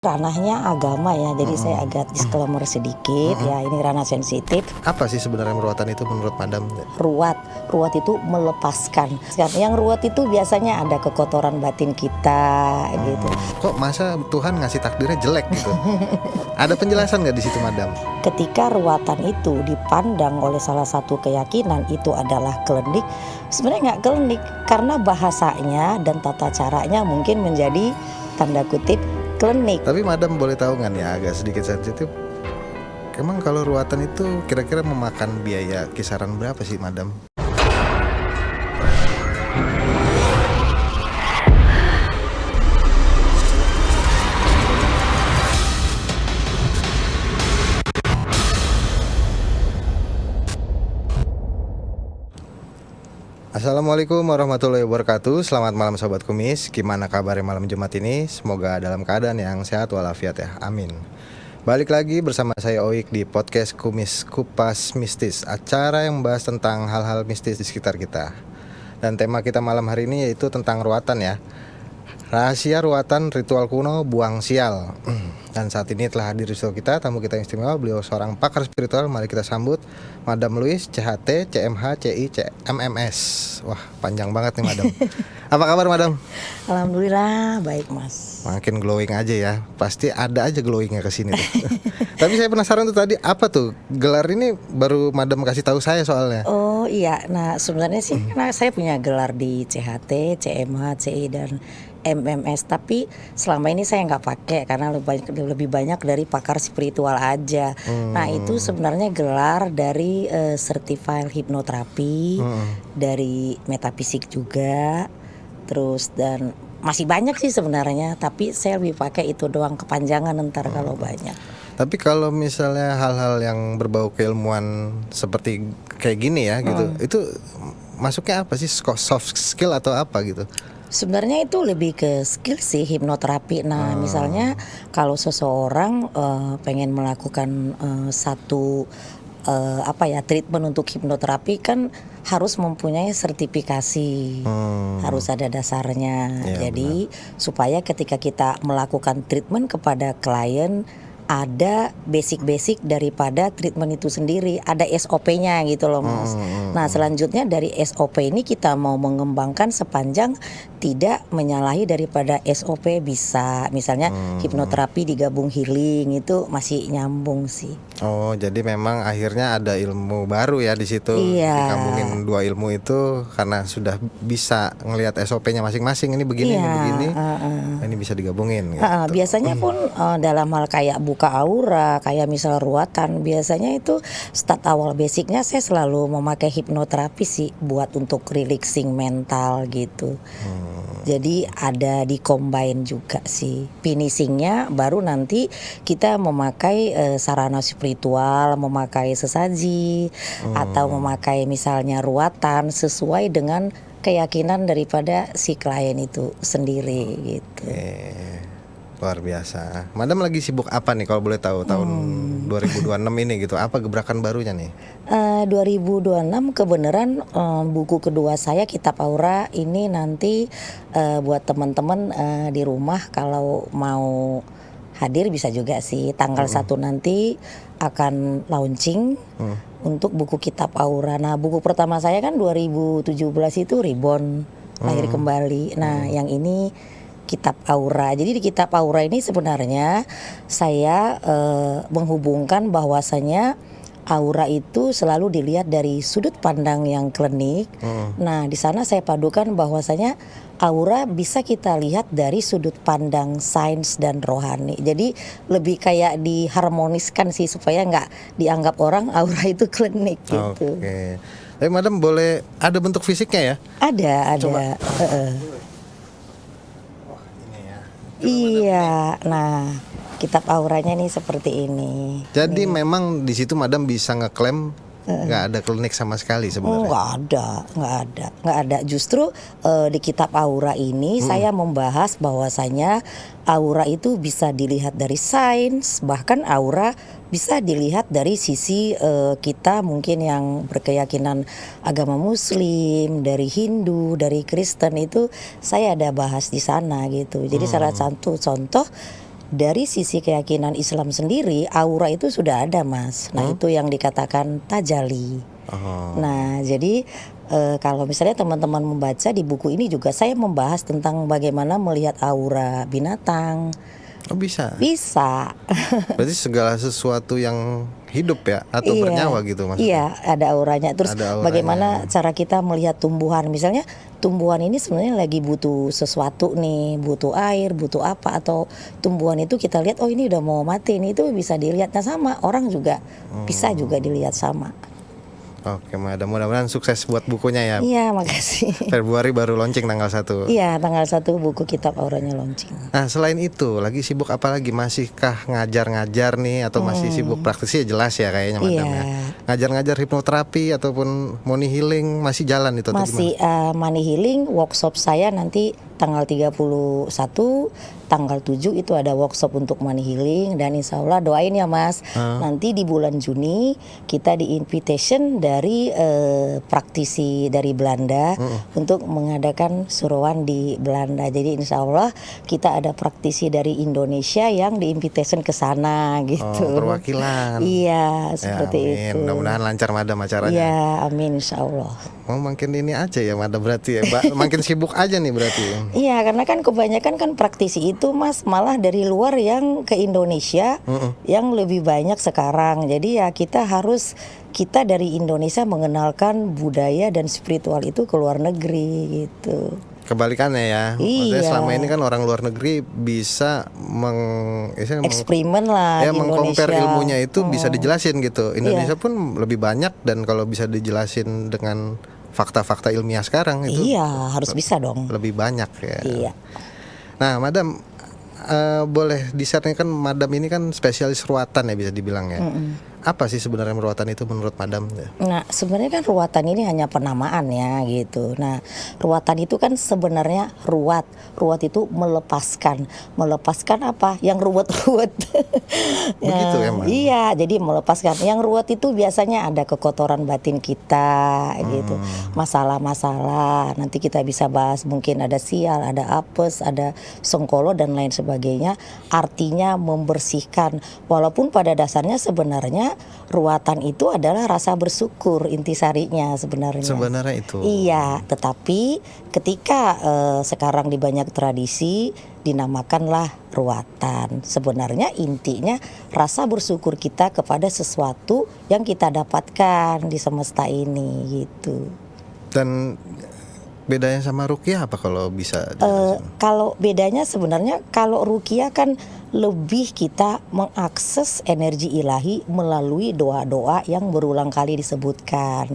Ranahnya agama ya, jadi saya agak disclaimer sedikit ya, ini ranah sensitif. Apa sih sebenarnya ruatan itu menurut Madam? Ruat itu melepaskan. Yang ruat itu biasanya ada kekotoran batin kita gitu. Kok masa Tuhan ngasih takdirnya jelek gitu? Ada penjelasan nggak di situ, Madam? Ketika ruatan itu dipandang oleh salah satu keyakinan itu adalah klinik, sebenarnya nggak klinik karena bahasanya dan tata caranya mungkin menjadi tanda kutip klinik. Tapi Madam boleh tahu nggak ya, agak sedikit sensitif. Emang kalau ruatan itu kira-kira memakan biaya kisaran berapa sih, Madam? Assalamualaikum warahmatullahi wabarakatuh. Selamat malam Sobat Kumis. Gimana kabarnya malam Jumat ini? Semoga dalam keadaan yang sehat walafiat ya, amin. Balik lagi bersama saya Oik di podcast Kumis Kupas Mistis, acara yang membahas tentang hal-hal mistis di sekitar kita. Dan tema kita malam hari ini yaitu tentang ruatan ya. Rahasia ruatan ritual kuno buang sial. Dan saat ini telah hadir di studio kita tamu kita yang istimewa, beliau seorang pakar spiritual. Mari kita sambut Madam Louis, CHT, CMH, CI, MMS. Wah, panjang banget nih Madam. Apa kabar Madam? Alhamdulillah baik Mas. Makin glowing aja ya. Pasti ada aja glowingnya ke sini tuh. Tapi saya penasaran tuh tadi apa tuh gelar ini, baru Madam kasih tahu saya soalnya. Oh iya, nah sebenarnya sih karena saya punya gelar di CHT, CMH, CI dan MMS, tapi selama ini saya nggak pakai karena lebih banyak dari pakar spiritual aja. Nah itu sebenarnya gelar dari certified hipnoterapi, dari metafisik juga, terus dan masih banyak sih sebenarnya, tapi saya lebih pakai itu doang, kepanjangan ntar kalau banyak. Tapi kalau misalnya hal-hal yang berbau keilmuan seperti kayak gini ya gitu, itu masuknya apa sih, soft skill atau apa gitu? Sebenarnya itu lebih ke skill sih hipnoterapi. Nah, misalnya kalau seseorang pengen melakukan satu treatment untuk hipnoterapi kan harus mempunyai sertifikasi, harus ada dasarnya. Ya, jadi supaya ketika kita melakukan treatment kepada klien ada basic-basic daripada treatment itu sendiri, ada SOP-nya gitu loh Mas. Nah selanjutnya dari SOP ini kita mau mengembangkan sepanjang tidak menyalahi daripada SOP bisa. Misalnya hipnoterapi digabung healing itu masih nyambung sih. Oh, jadi memang akhirnya ada ilmu baru ya di situ. Iya. Digabungin dua ilmu itu karena sudah bisa ngelihat SOP-nya masing-masing. Ini begini, Iya, ini begini. Ini bisa digabungin gitu. Biasanya pun dalam hal kayak buka aura, kayak misal ruatan, biasanya itu start awal basicnya saya selalu memakai hipnoterapi sih buat untuk relaxing mental gitu. Jadi ada di combine juga sih. Finishingnya baru nanti kita memakai sarana spiritual, memakai sesaji atau memakai misalnya ruatan sesuai dengan keyakinan daripada si klien itu sendiri gitu. Luar biasa. Madam lagi sibuk apa nih kalau boleh tahu tahun 2026 ini gitu? Apa gebrakan barunya nih? 2026 kebenaran buku kedua saya Kitab Aura ini nanti buat teman-teman di rumah kalau mau hadir bisa juga sih. Tanggal 1 nanti akan launching untuk buku Kitab Aura. Nah, buku pertama saya kan 2017 itu Reborn, lahir kembali. Nah, yang ini Kitab Aura. Jadi di Kitab Aura ini sebenarnya saya menghubungkan bahwasanya aura itu selalu dilihat dari sudut pandang yang klinik. Nah, di sana saya padukan bahwasanya aura bisa kita lihat dari sudut pandang sains dan rohani. Jadi lebih kayak diharmoniskan sih supaya nggak dianggap orang aura itu klinik gitu. Oke. Tapi Madam boleh ada bentuk fisiknya ya? Ada. Coba. Iya, nah Kitab Auranya nih seperti ini. Jadi memang di situ Madam bisa ngeklaim nggak ada klinik sama sekali sebenarnya? Nggak ada. Justru di Kitab Aura ini saya membahas bahwasanya aura itu bisa dilihat dari sains, bahkan aura bisa dilihat dari sisi kita mungkin yang berkeyakinan agama Muslim, dari Hindu, dari Kristen itu saya ada bahas di sana gitu. Jadi salah satu contoh dari sisi keyakinan Islam sendiri aura itu sudah ada Mas. Nah itu yang dikatakan tajali. Nah jadi kalau misalnya teman-teman membaca di buku ini juga saya membahas tentang bagaimana melihat aura binatang. Oh bisa. Bisa. Berarti segala sesuatu yang hidup ya atau bernyawa gitu maksudnya. Iya, ada auranya. Terus Ada auranya. bagaimana cara kita melihat tumbuhan? Misalnya tumbuhan ini sebenarnya lagi butuh sesuatu nih, butuh air, butuh apa, atau tumbuhan itu kita lihat oh ini udah mau mati, ini itu bisa dilihat. Nah sama orang juga bisa juga dilihat sama. Oke, Madam, mudah-mudahan sukses buat bukunya ya. Iya, makasih. Februari baru launching tanggal 1. Iya, tanggal 1 buku kitab auranya launching. Nah, selain itu, lagi sibuk apa lagi? Masihkah ngajar-ngajar nih atau masih sibuk praktisi? Ya jelas ya kayaknya Madam ya. Ngajar-ngajar hipnoterapi ataupun money healing masih jalan itu atau masih money healing. Workshop saya nanti tanggal 31, tanggal 7 itu ada workshop untuk money healing. Dan insya Allah doain ya Mas, nanti di bulan Juni kita di invitation dari praktisi dari Belanda untuk mengadakan suruhan di Belanda. Jadi insya Allah kita ada praktisi dari Indonesia yang di invitation ke sana gitu. Perwakilan. Iya seperti ya, amin. itu. Mudah-mudahan lancar Madam acaranya. Iya amin insya Allah. Oh makin ini aja ya Madam berarti ya, makin sibuk aja nih berarti. Iya karena kan kebanyakan kan praktisi itu Mas malah dari luar yang ke Indonesia yang lebih banyak sekarang. Jadi ya kita dari Indonesia mengenalkan budaya dan spiritual itu ke luar negeri gitu. Kebalikannya ya. Maksudnya Iya. selama ini kan orang luar negeri bisa eksperimen lah ya di meng-compare Indonesia. ilmunya itu bisa dijelasin gitu. Indonesia pun lebih banyak dan kalau bisa dijelasin dengan fakta-fakta ilmiah sekarang itu Iya harus bisa dong. lebih banyak ya. Iya. Nah, Madam boleh di-share nih, kan Madam ini kan spesialis ruatan ya bisa dibilang ya. Apa sih sebenarnya ruatan itu menurut Madam? Nah sebenarnya kan ruatan ini hanya penamaan ya gitu. Nah ruatan itu kan sebenarnya ruat itu melepaskan apa yang ruwet. Begitu emang. Iya jadi melepaskan. Yang ruwet itu biasanya ada kekotoran batin kita gitu, masalah-masalah. Nanti kita bisa bahas mungkin ada sial, ada apes, ada sengkolo dan lain sebagainya. Artinya membersihkan. Walaupun pada dasarnya sebenarnya ruatan itu adalah rasa bersyukur intisarinya sebenarnya. Sebenarnya itu. Iya, tetapi ketika sekarang di banyak tradisi dinamakanlah ruatan. Sebenarnya intinya rasa bersyukur kita kepada sesuatu yang kita dapatkan di semesta ini gitu. Dan bedanya sama ruqyah apa kalau bisa? Kalau bedanya sebenarnya kalau ruqyah kan lebih kita mengakses energi ilahi melalui doa-doa yang berulang kali disebutkan.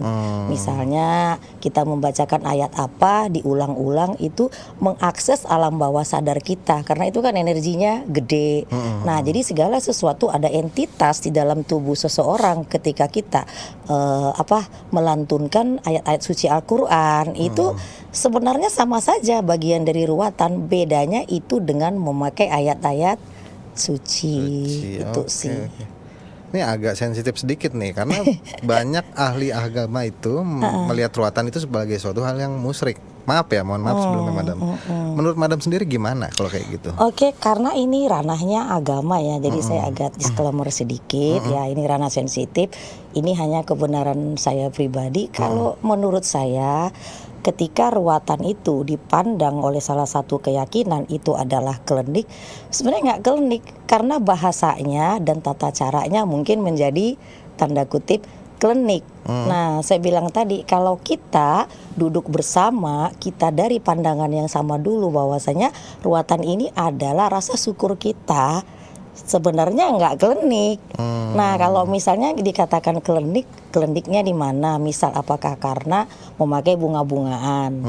Misalnya kita membacakan ayat apa diulang-ulang itu mengakses alam bawah sadar kita karena itu kan energinya gede. Nah, jadi segala sesuatu ada entitas di dalam tubuh seseorang ketika kita melantunkan ayat-ayat suci Al-Qur'an itu sebenarnya sama saja bagian dari ruatan, bedanya itu dengan memakai ayat-ayat suci itu Oke, sih. oke. Ini agak sensitif sedikit nih karena banyak ahli agama itu melihat ruatan itu sebagai suatu hal yang musyrik. Maaf ya, mohon maaf sebelumnya Madam. Menurut Madam sendiri gimana kalau kayak gitu? Oke, karena ini ranahnya agama ya, jadi saya agak disclaimer sedikit ya, ini ranah sensitif. Ini hanya kebenaran saya pribadi. Kalau menurut saya ketika ruatan itu dipandang oleh salah satu keyakinan itu adalah klinik, sebenarnya nggak klinik karena bahasanya dan tata caranya mungkin menjadi tanda kutip klinik. Nah, saya bilang tadi kalau kita duduk bersama, kita dari pandangan yang sama dulu bahwasanya ruatan ini adalah rasa syukur kita. Sebenarnya nggak klinik. Nah, kalau misalnya dikatakan klinik, kliniknya di mana? Misal apakah karena memakai bunga-bungaan?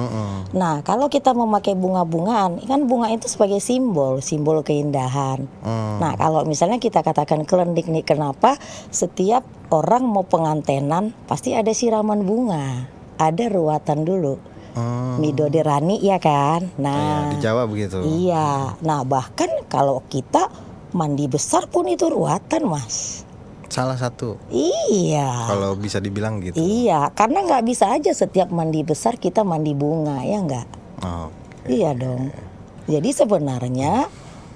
Nah, kalau kita memakai bunga-bungaan, kan bunga itu sebagai simbol keindahan. Nah, kalau misalnya kita katakan klinik nih, kenapa setiap orang mau pengantenan pasti ada siraman bunga, ada ruatan dulu. Midodareni ya kan? Nah, di Jawa begitu. Iya. Nah, bahkan kalau kita mandi besar pun itu ruatan, Mas. Salah satu. Iya. Kalau bisa dibilang gitu. Iya, karena nggak bisa aja setiap mandi besar kita mandi bunga, ya nggak? Oh. Iya dong. Jadi sebenarnya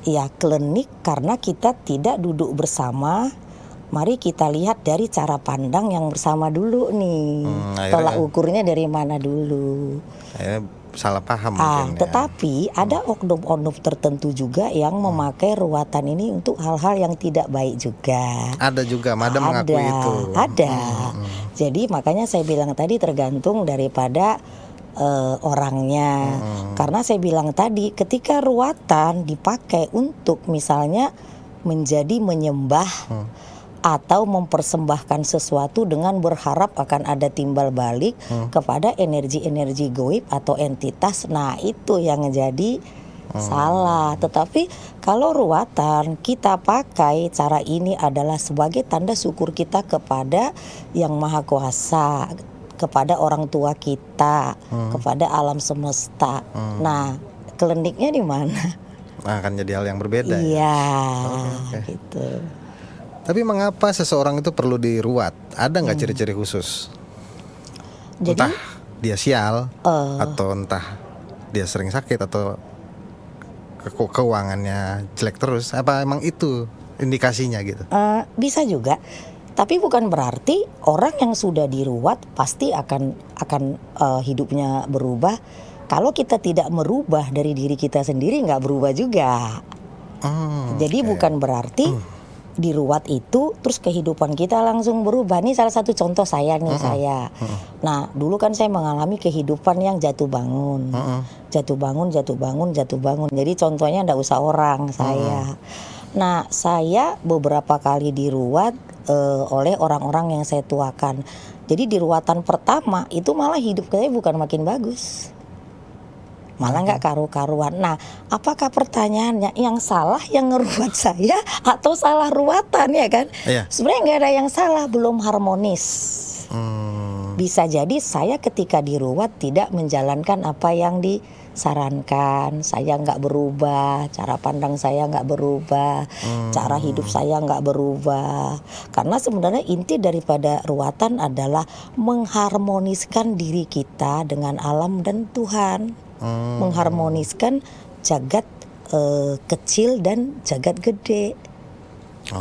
Ya klinik karena kita tidak duduk bersama. Mari kita lihat dari cara pandang yang bersama dulu nih. Tolak Akhirnya ukurnya dari mana dulu. salah paham mungkin ya. Tetapi ada oknum-oknum tertentu juga yang memakai ruatan ini untuk hal-hal yang tidak baik juga. Ada juga, Madam mengakui itu. Ada. Jadi makanya saya bilang tadi tergantung daripada orangnya. Karena saya bilang tadi ketika ruatan dipakai untuk misalnya menjadi menyembah atau mempersembahkan sesuatu dengan berharap akan ada timbal balik kepada energi-energi goib atau entitas. Nah, itu yang jadi salah. Tetapi kalau ruatan kita pakai cara ini adalah sebagai tanda syukur kita kepada Yang Maha Kuasa, kepada orang tua kita, kepada alam semesta. Nah, kliniknya di mana? Akan jadi hal yang berbeda. Iya, Oke. gitu. Tapi mengapa seseorang itu perlu diruat? Ada nggak ciri-ciri khusus? Jadi Entah dia sial, atau entah dia sering sakit, atau keuangannya jelek terus. Apa emang itu indikasinya gitu? bisa juga, tapi bukan berarti orang yang sudah diruat pasti akan hidupnya berubah. Kalau kita tidak merubah dari diri kita sendiri, nggak berubah juga. Jadi bukan berarti diruat itu terus kehidupan kita langsung berubah. Ini salah satu contoh saya nih. Nah, dulu kan saya mengalami kehidupan yang jatuh bangun. Jatuh bangun. Jadi contohnya ndak usah orang saya. Nah, saya beberapa kali diruat oleh orang-orang yang saya tuakan. Jadi di ruatan pertama itu malah hidup saya bukan makin bagus, malah nggak karu-karuan. Nah, apakah pertanyaannya yang salah yang ngeruat saya atau salah ruatan, ya kan? Iya. Sebenarnya nggak ada yang salah, belum harmonis. Bisa jadi saya ketika diruat tidak menjalankan apa yang disarankan. Saya nggak berubah, cara pandang saya nggak berubah, cara hidup saya nggak berubah. Karena sebenarnya inti daripada ruatan adalah mengharmoniskan diri kita dengan alam dan Tuhan. Mengharmoniskan jagat kecil dan jagat gede.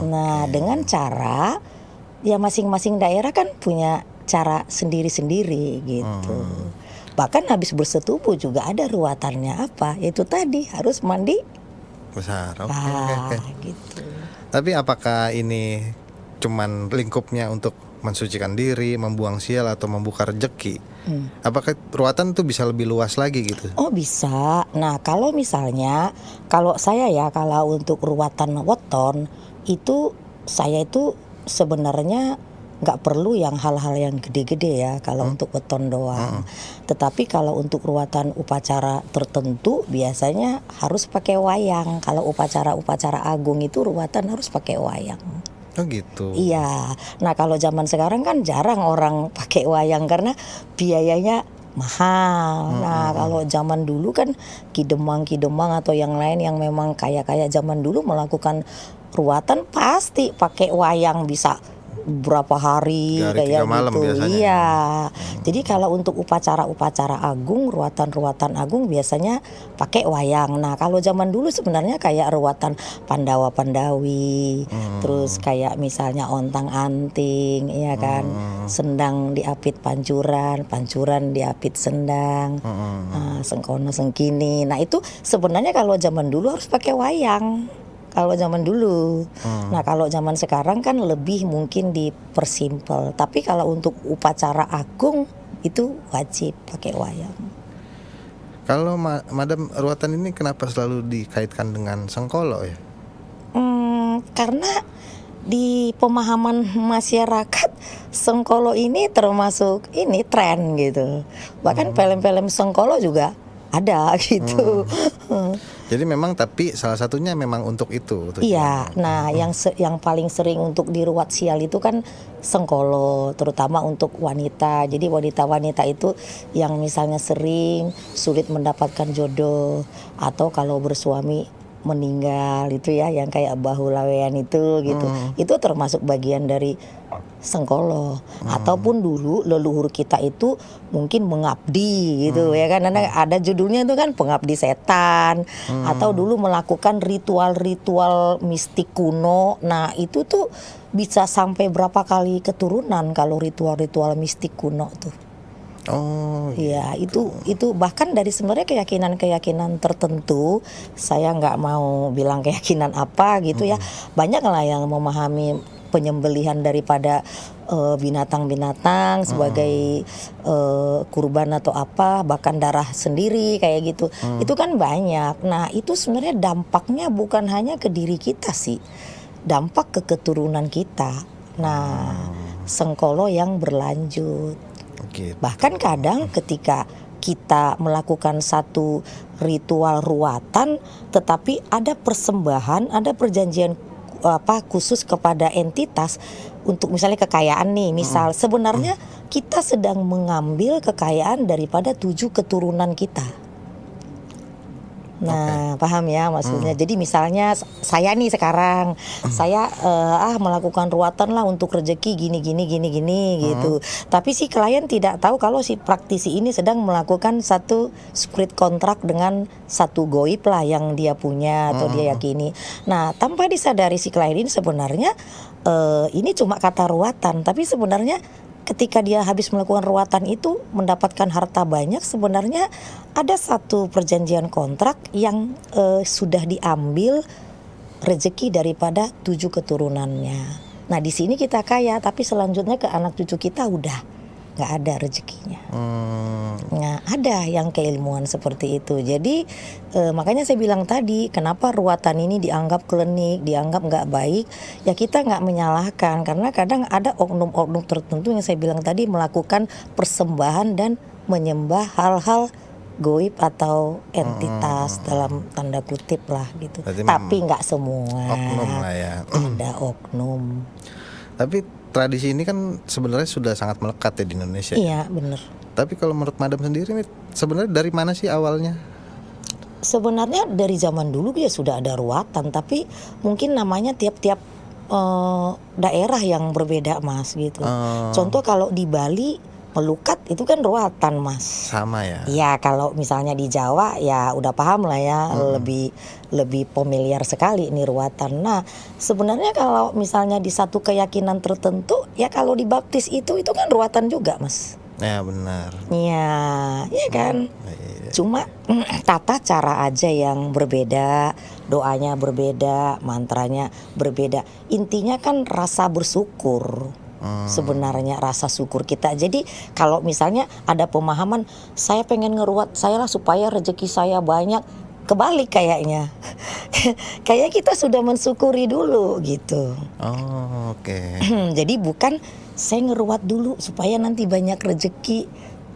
Nah, dengan cara ya masing-masing daerah kan punya cara sendiri-sendiri gitu. Bahkan habis bersetubuh juga ada ruatannya apa? Itu tadi harus mandi Besar. gitu. Tapi apakah ini cuman lingkupnya untuk mensucikan diri, membuang sial, atau membuka rezeki? Apakah ruatan tuh bisa lebih luas lagi gitu? Oh, bisa. Nah, kalau misalnya kalau saya ya, kalau untuk ruatan weton itu saya itu sebenarnya nggak perlu yang hal-hal yang gede-gede ya kalau untuk weton doang. Tetapi kalau untuk ruatan upacara tertentu biasanya harus pakai wayang. Kalau upacara-upacara agung itu ruatan harus pakai wayang. Oh gitu. Iya. Nah, kalau zaman sekarang kan jarang orang pakai wayang karena biayanya mahal. Nah, kalau zaman dulu kan Kidemang atau yang lain yang memang kaya-kaya zaman dulu melakukan ruatan pasti pakai wayang, bisa berapa hari 3 hari, kayak 3 malam gitu. biasanya. Iya. Jadi kalau untuk upacara-upacara agung, ruatan-ruatan agung biasanya pakai wayang. Nah, kalau zaman dulu sebenarnya kayak ruatan Pandawa-Pandawi, terus kayak misalnya ontang-anting, ya kan, sendang diapit pancuran diapit sendang, sengkono sengkini. Nah, itu sebenarnya kalau zaman dulu harus pakai wayang. Kalau zaman dulu. Nah, kalau zaman sekarang kan lebih mungkin dipersimpel. Tapi kalau untuk upacara agung itu wajib pakai wayang. Kalau Madam, ruatan ini kenapa selalu dikaitkan dengan Sengkolo ya? Karena di pemahaman masyarakat Sengkolo ini termasuk ini tren gitu. Bahkan film-film Sengkolo juga ada gitu. Jadi memang, tapi salah satunya memang untuk itu. Iya, nah yang paling sering untuk diruat sial itu kan Sengkolo, terutama untuk wanita. Jadi wanita-wanita itu yang misalnya sering sulit mendapatkan jodoh, atau kalau bersuami meninggal itu ya, yang kayak bahu lawean itu gitu. Itu termasuk bagian dari Sengkolo. Ataupun dulu leluhur kita itu mungkin mengabdi gitu ya kan. Karena ada judulnya itu kan pengabdi setan, atau dulu melakukan ritual-ritual mistik kuno. Nah, itu tuh bisa sampai berapa kali keturunan kalau ritual-ritual mistik kuno tuh. Oh, Ya, itu bahkan dari sebenarnya keyakinan-keyakinan tertentu, saya nggak mau bilang keyakinan apa gitu ya. Banyak lah yang memahami penyembelihan daripada binatang-binatang sebagai kurban atau apa, bahkan darah sendiri kayak gitu. Itu kan banyak. Nah, itu sebenarnya dampaknya bukan hanya ke diri kita sih. Dampak ke keturunan kita. Nah, Sengkolo yang berlanjut. gitu. Bahkan kadang ketika kita melakukan satu ritual ruatan, tetapi ada persembahan, ada perjanjian khusus kepada entitas untuk misalnya kekayaan nih, misal sebenarnya kita sedang mengambil kekayaan daripada 7 keturunan kita. Nah, paham ya maksudnya. Jadi misalnya saya nih sekarang saya melakukan ruatan lah untuk rezeki gini gitu. Tapi si klien tidak tahu kalau si praktisi ini sedang melakukan satu spirit kontrak dengan satu goib lah yang dia punya atau dia yakini. Nah, tanpa disadari si klien ini sebenarnya ini cuma kata ruatan, tapi sebenarnya ketika dia habis melakukan ruatan itu mendapatkan harta banyak, sebenarnya ada satu perjanjian kontrak yang sudah diambil rezeki daripada 7 keturunannya. Nah, di sini kita kaya, tapi selanjutnya ke anak cucu kita udah nggak ada rezekinya. Nah, ada yang keilmuan seperti itu. Jadi makanya saya bilang tadi, kenapa ruatan ini dianggap klinik, dianggap nggak baik? Ya kita nggak menyalahkan, karena kadang ada oknum-oknum tertentu yang saya bilang tadi melakukan persembahan dan menyembah hal-hal goib atau entitas dalam tanda kutip lah gitu. Berarti tapi nggak semua. oknum lah ya. Ada oknum. Tapi tradisi ini kan sebenarnya sudah sangat melekat ya di Indonesia. Iya, benar. Tapi kalau menurut Madam sendiri nih, sebenarnya dari mana sih awalnya? Sebenarnya dari zaman dulu ya sudah ada ruatan, tapi mungkin namanya tiap-tiap daerah yang berbeda, Mas, gitu. Contoh kalau di Bali melukat itu kan ruatan, Mas. Sama ya. Ya kalau misalnya di Jawa ya udah paham lah ya, lebih familiar sekali ini ruatan. Nah, sebenarnya kalau misalnya di satu keyakinan tertentu ya kalau dibaptis itu kan ruatan juga, Mas. Ya benar. Iya, iya kan. Cuma tata cara aja yang berbeda, doanya berbeda, mantranya berbeda. Intinya kan rasa bersyukur. Sebenarnya rasa syukur kita. Jadi kalau misalnya ada pemahaman saya pengen ngeruat saya lah supaya rezeki saya banyak, kebalik kayaknya. Kayak kita sudah mensyukuri dulu gitu. Oh, oke. Jadi bukan saya ngeruat dulu supaya nanti banyak rezeki.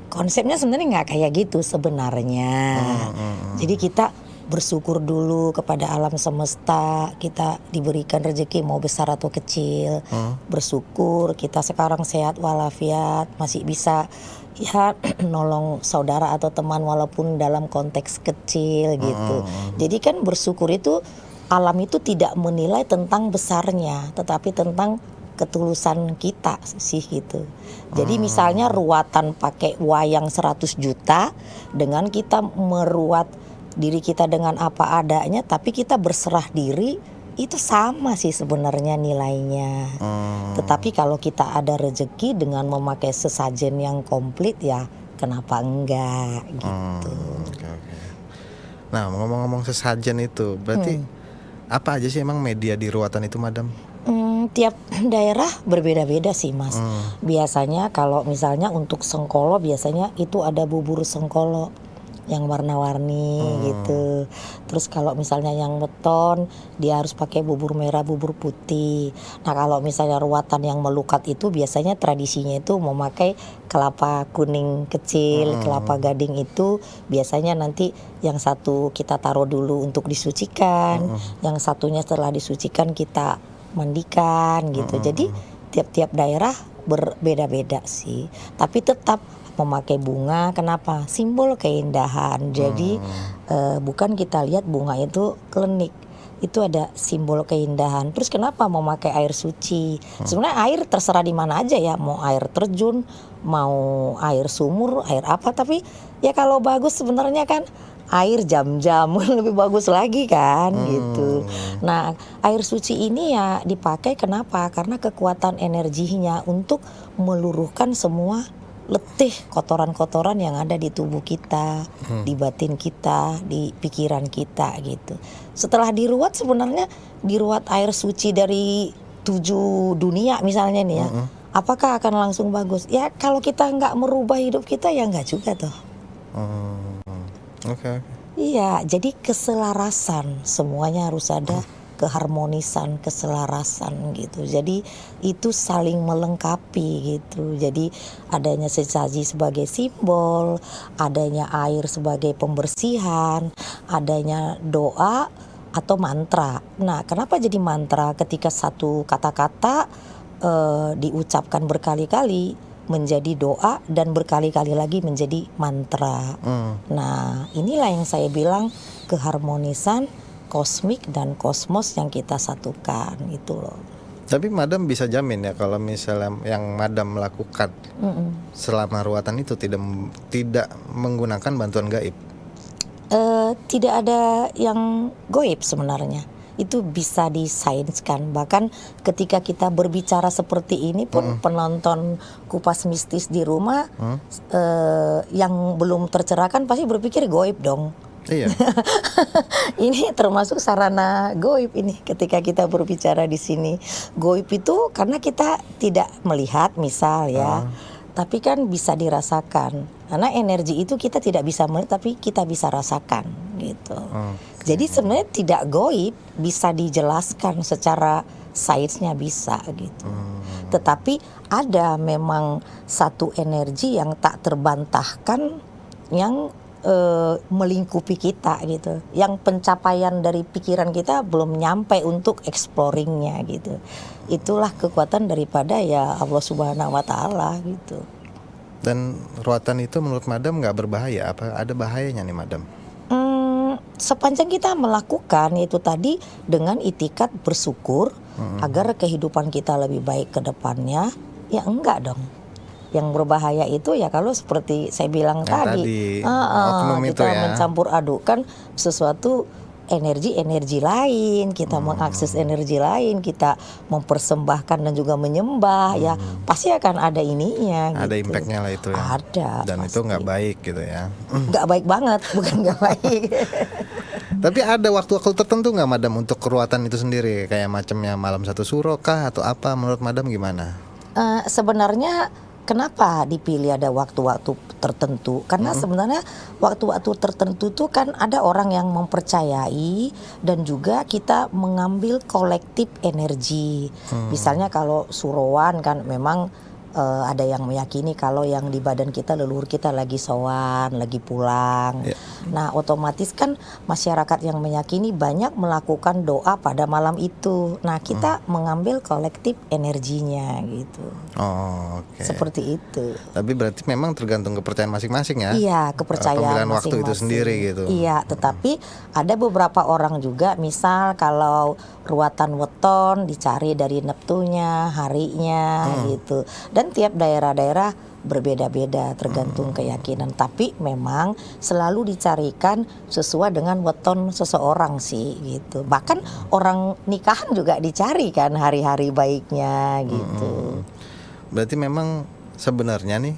Konsepnya sebenarnya nggak kayak gitu sebenarnya. Jadi kita bersyukur dulu kepada alam semesta, kita diberikan rezeki mau besar atau kecil. Bersyukur kita sekarang sehat walafiat, masih bisa ya nolong saudara atau teman walaupun dalam konteks kecil gitu. Jadi kan bersyukur itu, alam itu tidak menilai tentang besarnya, tetapi tentang ketulusan kita sih gitu. Jadi misalnya ruatan pakai wayang 100 juta dengan kita meruat diri kita dengan apa adanya, tapi kita berserah diri, itu sama sih sebenarnya nilainya. Tetapi kalau kita ada rezeki dengan memakai sesajen yang komplit ya kenapa enggak gitu. Okay. Nah, ngomong-ngomong sesajen itu, berarti apa aja sih emang media di ruatan itu, Madam? Tiap daerah berbeda-beda sih, Mas. Biasanya kalau misalnya untuk Sengkolo biasanya itu ada bubur Sengkolo yang warna-warni gitu. Terus kalau misalnya yang weton dia harus pakai bubur merah, bubur putih. Nah, kalau misalnya ruatan yang melukat itu biasanya tradisinya itu memakai kelapa kuning kecil, kelapa gading itu biasanya nanti yang satu kita taruh dulu untuk disucikan, yang satunya setelah disucikan kita mandikan gitu. Jadi tiap-tiap daerah berbeda-beda sih. Tapi tetap memakai bunga, kenapa? Simbol keindahan. Jadi bukan kita lihat bunga itu klinik. Itu ada simbol keindahan. Terus kenapa mau pakai air suci? Sebenarnya air terserah di mana aja ya, mau air terjun, mau air sumur, air apa. Tapi ya kalau bagus sebenarnya kan air jam-jam lebih bagus lagi kan gitu. Nah air suci ini ya dipakai kenapa? Karena kekuatan energinya untuk meluruhkan semua letih kotoran-kotoran yang ada di tubuh kita, di batin kita, di pikiran kita gitu. Setelah diruat sebenarnya diruat air suci dari 7 dunia misalnya nih ya, apakah akan langsung bagus? Ya kalau kita nggak merubah hidup kita ya nggak juga toh. Oke. Iya, jadi keselarasan semuanya harus ada keharmonisan, keselarasan gitu. Jadi itu saling melengkapi gitu. Jadi adanya sesaji sebagai simbol, adanya air sebagai pembersihan, adanya doa atau mantra. Nah, kenapa jadi mantra? Ketika satu kata-kata diucapkan berkali-kali menjadi doa dan berkali-kali lagi menjadi mantra. Nah, inilah yang saya bilang keharmonisan kosmik dan kosmos yang kita satukan itu loh. Tapi Madam bisa jamin ya kalau misalnya yang Madam lakukan selama ruatan itu tidak menggunakan bantuan gaib? Tidak ada yang goib sebenarnya. Itu bisa disainskan. Bahkan ketika kita berbicara seperti ini pun penonton Kupas Mistis di rumah yang belum tercerahkan pasti berpikir goib dong. Iya. Ini termasuk sarana goib ini ketika kita berbicara di sini. Goib itu karena kita tidak melihat misal ya. Tapi kan bisa dirasakan. Karena energi itu kita tidak bisa melihat tapi kita bisa rasakan gitu. Jadi sebenarnya tidak goib, bisa dijelaskan secara sainsnya bisa gitu. Tetapi ada memang satu energi yang tak terbantahkan yang melingkupi kita gitu. Yang pencapaian dari pikiran kita belum nyampe untuk exploringnya gitu. Itulah kekuatan daripada ya Allah Subhanahu Wa Taala gitu. Dan ruatan itu menurut Madam nggak berbahaya? Apa ada bahayanya nih Madam? Sepanjang kita melakukan itu tadi dengan itikat bersyukur agar kehidupan kita lebih baik ke depannya, ya enggak dong. Yang berbahaya itu ya kalau seperti saya bilang tadi kita mencampur adukan sesuatu energi lain, kita mengakses energi lain, kita mempersembahkan dan juga menyembah, ya pasti akan ada ininya. Ada gitu. impactnya lah itu ya. Ada. Dan pasti. Itu nggak baik gitu ya. Nggak baik banget, bukan nggak baik. Tapi ada waktu-waktu tertentu nggak Madam untuk keruatan itu sendiri, kayak macamnya malam satu suro kah atau apa? Menurut Madam gimana? Sebenarnya kenapa dipilih ada waktu-waktu tertentu? Karena sebenarnya waktu-waktu tertentu tuh kan ada orang yang mempercayai dan juga kita mengambil kolektif energi. Misalnya kalau surowan kan memang ada yang meyakini kalau yang di badan kita leluhur kita lagi sowan, lagi pulang. Nah, otomatis kan masyarakat yang meyakini banyak melakukan doa pada malam itu. Nah, kita mengambil kolektif energinya gitu. Seperti itu. Tapi berarti memang tergantung kepercayaan masing-masing ya? Iya, kepercayaan pemilihan masing-masing. Waktu itu sendiri gitu. Iya, tetapi ada beberapa orang juga misal kalau ruatan weton dicari dari neptunya, harinya gitu. Dan tiap daerah-daerah berbeda-beda tergantung keyakinan. Tapi memang selalu dicarikan sesuai dengan weton seseorang sih gitu. Bahkan orang nikahan juga dicari kan hari-hari baiknya gitu. Berarti memang sebenarnya nih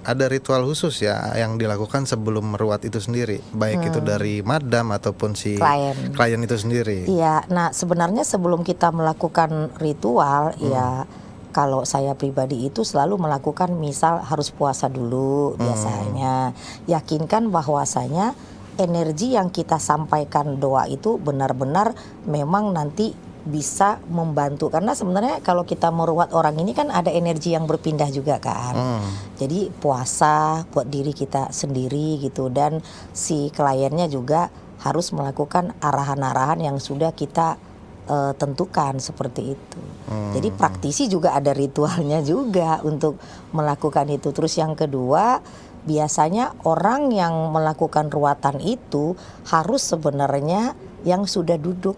ada ritual khusus ya yang dilakukan sebelum meruat itu sendiri, baik itu dari Madam ataupun si klien itu sendiri. Iya, nah sebenarnya sebelum kita melakukan ritual ya kalau saya pribadi itu selalu melakukan misal harus puasa dulu biasanya. Yakinkan bahwasanya energi yang kita sampaikan doa itu benar-benar memang nanti bisa membantu. Karena sebenarnya kalau kita meruat orang ini kan ada energi yang berpindah juga kan. Jadi puasa buat diri kita sendiri gitu. Dan si kliennya juga harus melakukan arahan-arahan yang sudah kita tentukan seperti itu. Jadi praktisi juga ada ritualnya juga untuk melakukan itu. Terus yang kedua biasanya orang yang melakukan ruatan itu harus sebenarnya yang sudah duduk,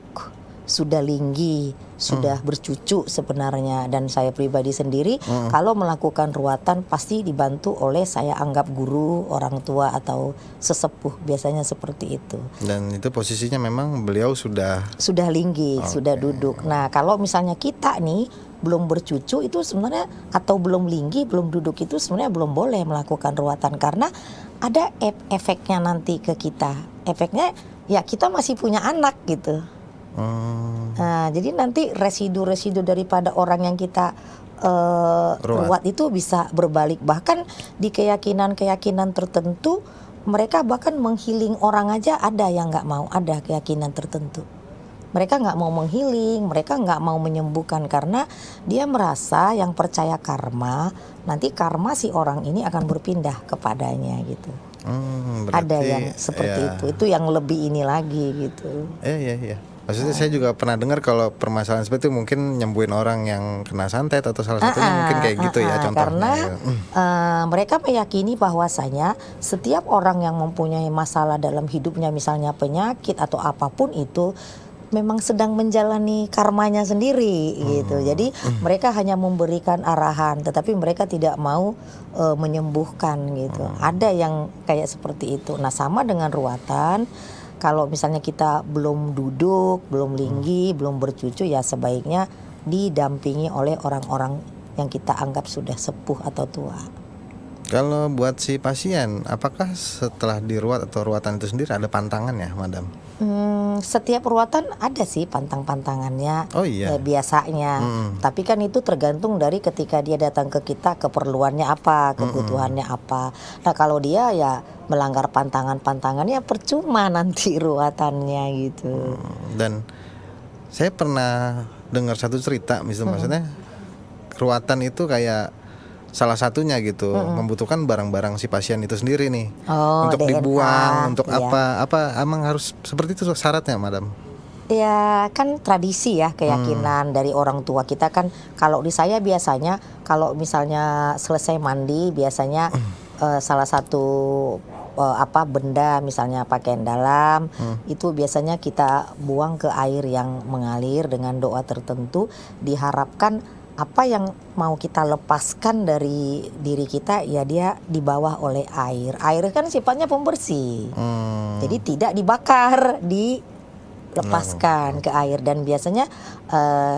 sudah linggi, sudah bercucu sebenarnya. Dan saya pribadi sendiri kalau melakukan ruatan pasti dibantu oleh saya anggap guru, orang tua atau sesepuh, biasanya seperti itu. Dan itu posisinya memang beliau sudah Linggi, sudah duduk. Nah, kalau misalnya kita nih belum bercucu itu sebenarnya, atau belum linggi, belum duduk, itu sebenarnya belum boleh melakukan ruatan karena ada efeknya nanti ke kita. Efeknya ya kita masih punya anak gitu. Nah, jadi nanti residu-residu daripada orang yang kita ruat itu bisa berbalik. Bahkan di keyakinan-keyakinan tertentu mereka bahkan menghealing orang aja ada yang nggak mau, ada keyakinan tertentu. Mereka nggak mau menghealing, mereka nggak mau menyembuhkan karena dia merasa yang percaya karma, nanti karma si orang ini akan berpindah kepadanya gitu. Ada yang seperti itu yang lebih ini lagi gitu. Iya. Maksudnya saya juga pernah dengar kalau permasalahan seperti itu mungkin nyembuhin orang yang kena santet atau salah satunya mungkin kayak gitu ya contohnya. Karena mereka meyakini bahwasanya setiap orang yang mempunyai masalah dalam hidupnya, misalnya penyakit atau apapun itu, memang sedang menjalani karmanya sendiri gitu. Jadi mereka hanya memberikan arahan, tetapi mereka tidak mau menyembuhkan gitu. Ada yang kayak seperti itu. Nah, sama dengan ruatan. Kalau misalnya kita belum duduk, belum linggi, belum bercucu, ya sebaiknya didampingi oleh orang-orang yang kita anggap sudah sepuh atau tua. Kalau buat si pasien, apakah setelah diruat atau ruatan itu sendiri ada pantangannya, Madam? Setiap ruatan ada sih pantang-pantangannya. Oh iya. Biasanya. Tapi kan itu tergantung dari ketika dia datang ke kita, keperluannya apa, kebutuhannya apa. Nah, kalau dia ya melanggar pantangan-pantangannya, percuma nanti ruatannya gitu. Dan saya pernah dengar satu cerita, maksudnya ruatan itu kayak salah satunya gitu membutuhkan barang-barang si pasien itu sendiri nih untuk DNA, dibuang, untuk iya. apa emang harus seperti itu syaratnya, Madam? Ya kan tradisi ya, keyakinan dari orang tua kita kan. Kalau di saya biasanya kalau misalnya selesai mandi biasanya salah satu benda, misalnya pakaian dalam, itu biasanya kita buang ke air yang mengalir dengan doa tertentu, diharapkan apa yang mau kita lepaskan dari diri kita ya dia dibawa oleh air. Air kan sifatnya pembersih. Jadi tidak dibakar, dilepaskan ke air. Dan biasanya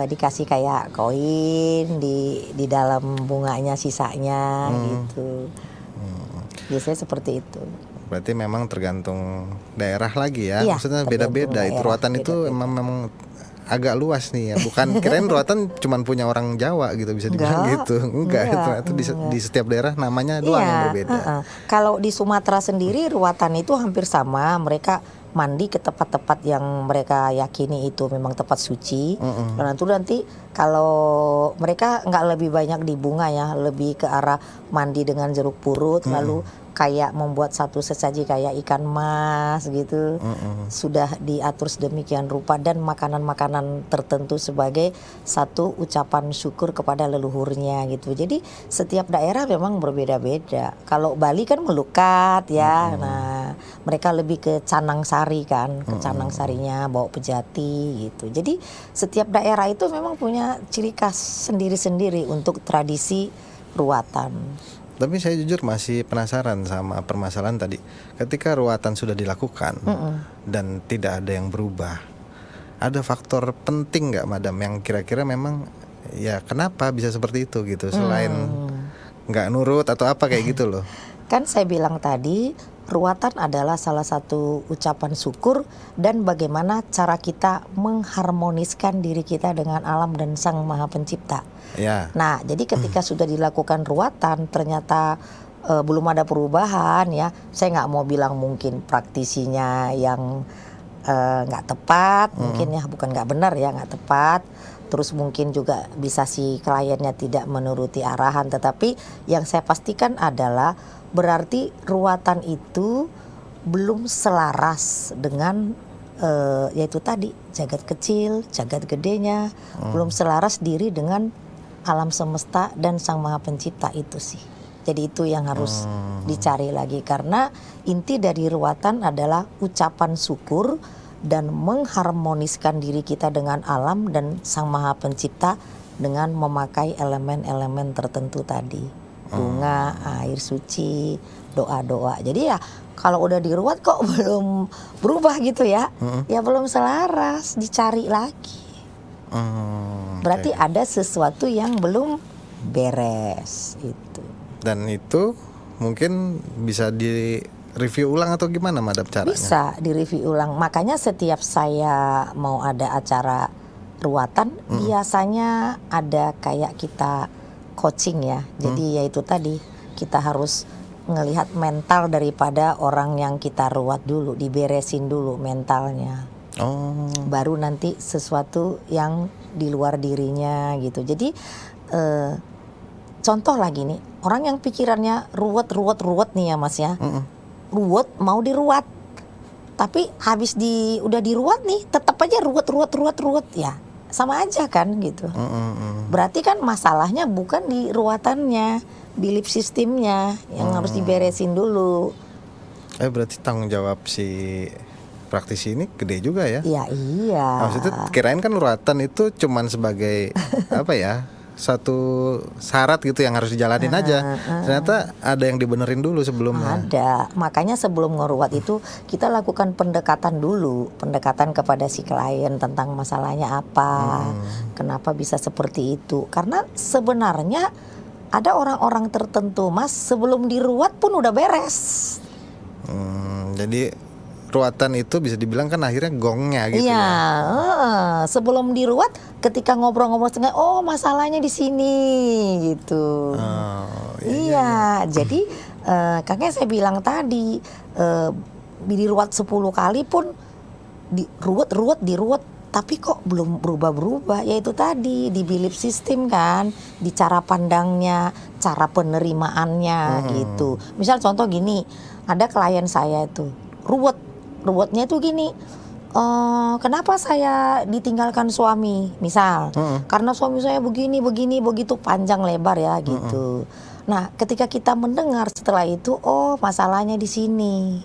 dikasih kayak koin di dalam bunganya sisanya gitu. Biasanya seperti itu. Berarti memang tergantung daerah lagi ya. Iya, Maksudnya tergantung beda-beda. Itu daerah, ruatan itu memang agak luas nih ya. Bukan kirain ruatan cuman punya orang Jawa gitu, bisa dibilang gitu. Enggak. Ternyata di setiap daerah namanya doang yang berbeda. Kalau di Sumatera sendiri ruatan itu hampir sama. Mereka mandi ke tempat-tempat yang mereka yakini itu memang tempat suci. Dan itu nanti kalau mereka nggak lebih banyak di bunga ya, lebih ke arah mandi dengan jeruk purut, lalu kayak membuat satu sesaji kayak ikan mas gitu. Sudah diatur sedemikian rupa dan makanan-makanan tertentu sebagai satu ucapan syukur kepada leluhurnya gitu. Jadi setiap daerah memang berbeda-beda. Kalau Bali kan melukat ya. Nah, mereka lebih ke Canang Sari kan, ke Canang Sarinya bawa pejati gitu. Jadi setiap daerah itu memang punya ciri khas sendiri-sendiri untuk tradisi ruatan. Tapi saya jujur masih penasaran sama permasalahan tadi. Ketika ruatan sudah dilakukan dan tidak ada yang berubah, ada faktor penting nggak, Madam, yang kira-kira memang ya kenapa bisa seperti itu gitu, selain nggak nurut atau apa kayak gitu loh? Kan saya bilang tadi, ruatan adalah salah satu ucapan syukur dan bagaimana cara kita mengharmoniskan diri kita dengan alam dan Sang Maha Pencipta. Ya. Nah, jadi ketika sudah dilakukan ruatan ternyata belum ada perubahan ya, saya nggak mau bilang mungkin praktisinya yang nggak tepat, mungkin ya bukan nggak benar ya, nggak tepat. Terus mungkin juga bisa si kliennya tidak menuruti arahan, tetapi yang saya pastikan adalah berarti ruatan itu belum selaras dengan yaitu tadi jagat kecil, jagat gedenya, belum selaras diri dengan alam semesta dan Sang Maha Pencipta itu sih. Jadi itu yang harus dicari lagi, karena inti dari ruwatan adalah ucapan syukur dan mengharmoniskan diri kita dengan alam dan Sang Maha Pencipta dengan memakai elemen-elemen tertentu tadi, bunga, air suci, doa-doa. Jadi ya kalau udah diruat kok belum berubah gitu ya, ya belum selaras, dicari lagi. Berarti ada sesuatu yang belum beres itu. Dan itu mungkin bisa di review ulang atau gimana Madam caranya? Bisa direview ulang. Makanya setiap saya mau ada acara ruwatan, biasanya ada kayak kita coaching ya. Jadi yaitu tadi kita harus ngelihat mental daripada orang yang kita ruwat dulu, diberesin dulu mentalnya. Baru nanti sesuatu yang di luar dirinya gitu. Jadi contoh lagi nih, orang yang pikirannya ruwet nih ya Mas ya. Ruwet mau diruat, tapi habis udah diruat nih tetap aja ruwet ya, sama aja kan gitu. Berarti kan masalahnya bukan di ruatannya, belief sistemnya yang harus diberesin dulu. Berarti tanggung jawab si praktisi ini gede juga ya? Iya. Maksudnya kirain kan ruatan itu cuman sebagai apa ya, satu syarat gitu yang harus dijalanin aja. Ternyata ada yang dibenerin dulu sebelumnya. Ada, makanya sebelum ngeruat itu kita lakukan pendekatan dulu, pendekatan kepada si klien tentang masalahnya apa, kenapa bisa seperti itu. Karena sebenarnya ada orang-orang tertentu Mas, sebelum diruat pun udah beres. Jadi ruatan itu bisa dibilang kan akhirnya gongnya gitu ya. Sebelum diruat, ketika ngobrol-ngobrol setengah, oh masalahnya di sini gitu. Iya. Jadi kakek saya bilang tadi, diruat 10 kali pun diruat, tapi kok belum berubah-berubah. Yaitu tadi di belief system kan, di cara pandangnya, cara penerimaannya gitu. Misal contoh gini, ada klien saya itu ruwetnya tuh gini, kenapa saya ditinggalkan suami, misal, karena suami saya begini begitu, panjang lebar ya gitu. Nah, ketika kita mendengar setelah itu, oh masalahnya di sini.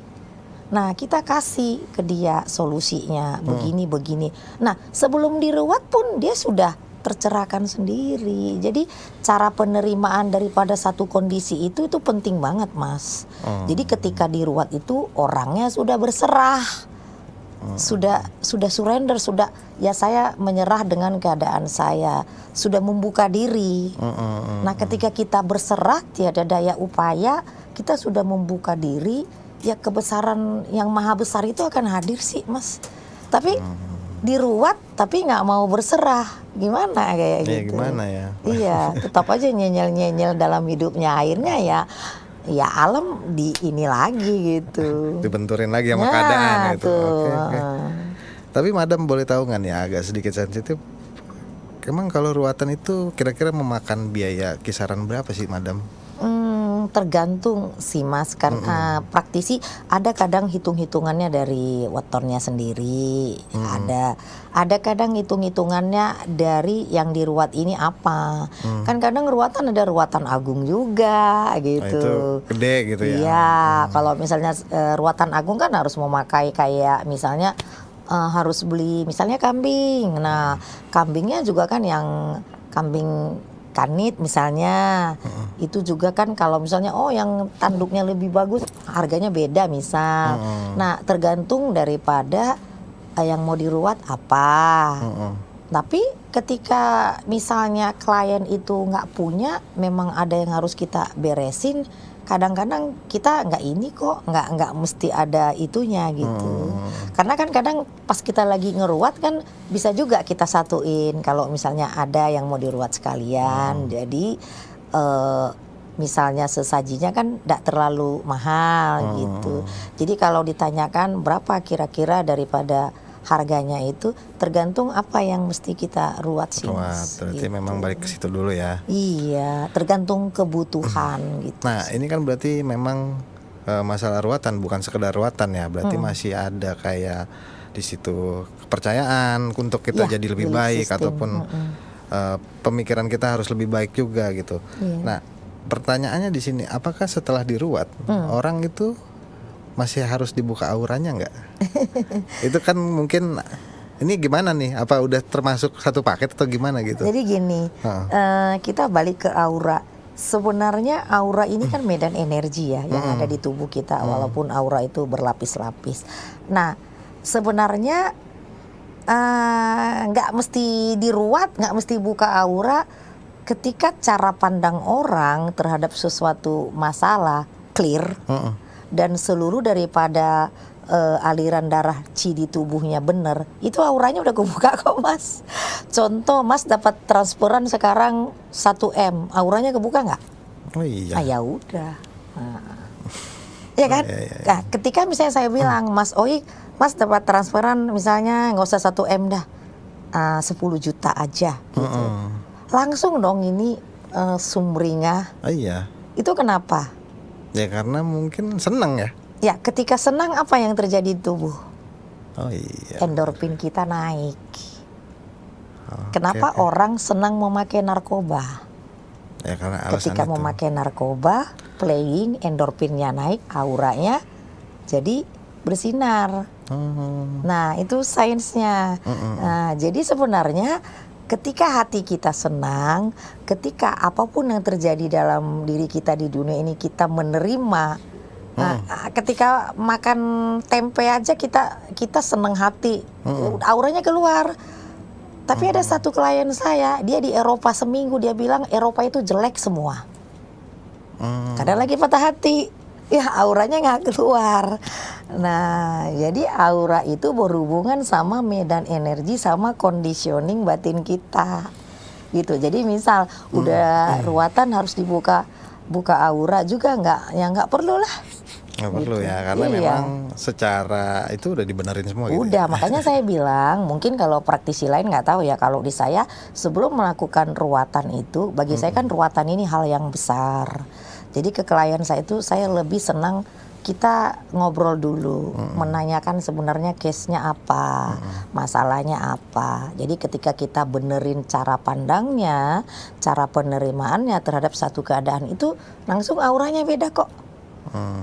Nah, kita kasih ke dia solusinya begini. Nah, sebelum diruat pun dia sudah tercerahkan sendiri. Jadi cara penerimaan daripada satu kondisi itu penting banget Mas. Jadi ketika diruat itu orangnya sudah berserah, sudah surrender, sudah ya saya menyerah dengan keadaan saya, sudah membuka diri. Nah ketika kita berserah tiada daya upaya, kita sudah membuka diri, ya kebesaran yang maha besar itu akan hadir sih Mas. Tapi diruat tapi nggak mau berserah, gimana kayak gitu? Gimana ya? Iya, tetap aja nyel dalam hidupnya, akhirnya ya alam di ini lagi gitu. Dibenturin lagi sama keadaan gitu. Oke. Tapi Madam boleh tahu nggak nih, agak sedikit sensitif. Emang kalau ruatan itu kira-kira memakan biaya kisaran berapa sih Madam? Tergantung sih Mas, kan praktisi ada kadang hitung-hitungannya dari wetonnya sendiri, ada kadang hitung-hitungannya dari yang diruat ini apa. Kan kadang ruatan ada ruatan agung juga gitu. Itu gede gitu ya. Iya, kalau misalnya ruatan agung kan harus memakai kayak misalnya harus beli misalnya kambing. Nah, kambingnya juga kan yang kambing kanit misalnya, itu juga kan kalau misalnya yang tanduknya lebih bagus harganya beda misal. Nah tergantung daripada yang mau diruat apa. Tapi ketika misalnya klien itu nggak punya, memang ada yang harus kita beresin. Kadang-kadang kita nggak mesti ada itunya gitu. Karena kan kadang pas kita lagi ngeruat kan bisa juga kita satuin kalau misalnya ada yang mau diruat sekalian. Jadi misalnya sesajinya kan tidak terlalu mahal gitu. Jadi kalau ditanyakan berapa kira-kira daripada harganya, itu tergantung apa yang mesti kita ruat sih Mas. Berarti gitu. memang balik ke situ dulu ya. Iya, tergantung kebutuhan gitu. Nah ini kan berarti memang masalah ruatan bukan sekedar ruatan ya, berarti masih ada kayak di situ kepercayaan untuk kita jadi lebih baik, sistem. ataupun pemikiran kita harus lebih baik juga gitu. Nah pertanyaannya di sini, apakah setelah diruat orang itu masih harus dibuka auranya nggak? Itu kan mungkin ini gimana nih? Apa udah termasuk satu paket atau gimana gitu? Jadi gini, kita balik ke aura. Sebenarnya aura ini kan medan energi ya yang ada di tubuh kita, walaupun aura itu berlapis-lapis. Nah, sebenarnya nggak mesti diruat, nggak mesti buka aura. Ketika cara pandang orang terhadap sesuatu masalah clear dan seluruh daripada aliran darah chi di tubuhnya bener, itu auranya udah kebuka kok Mas. Contoh Mas dapat transferan sekarang 1M, auranya kebuka nggak? Oh iya. Ah ya udah. Ya kan? Iya. Nah, ketika misalnya saya bilang Mas Oik, Mas dapat transferan misalnya nggak usah 1M dah, 10 juta aja gitu. Langsung dong ini sumringah. Oh iya. Itu kenapa? Ya karena mungkin senang ya. Ya, ketika senang apa yang terjadi di tubuh? Oh iya. Endorfin kita naik. Oke, Kenapa oke. orang senang memakai narkoba? Ya karena alasan Ketika itu. memakai narkoba, playing, endorfinnya naik, auranya jadi bersinar. Nah, itu sainsnya. Nah, jadi sebenarnya ketika hati kita senang, ketika apapun yang terjadi dalam diri kita di dunia ini kita menerima. Nah, ketika makan tempe aja kita seneng hati, auranya keluar. Tapi ada satu klien saya, dia di Eropa seminggu, dia bilang Eropa itu jelek semua. Kadang lagi patah hati, ya auranya nggak keluar. Nah, jadi aura itu berhubungan sama medan energi, sama conditioning batin kita, gitu. Jadi misal udah ruatan harus buka aura juga nggak perlu lah. Nggak perlu Gitu. ya, karena Iya. memang secara itu udah dibenerin semua gitu. Udah, makanya saya bilang mungkin kalau praktisi lain nggak tahu ya. Kalau di saya sebelum melakukan ruatan itu, bagi saya kan ruatan ini hal yang besar. Jadi ke klien saya itu saya lebih senang kita ngobrol dulu, menanyakan sebenarnya case-nya apa, masalahnya apa. Jadi ketika kita benerin cara pandangnya, cara penerimaannya terhadap satu keadaan itu, langsung auranya beda kok.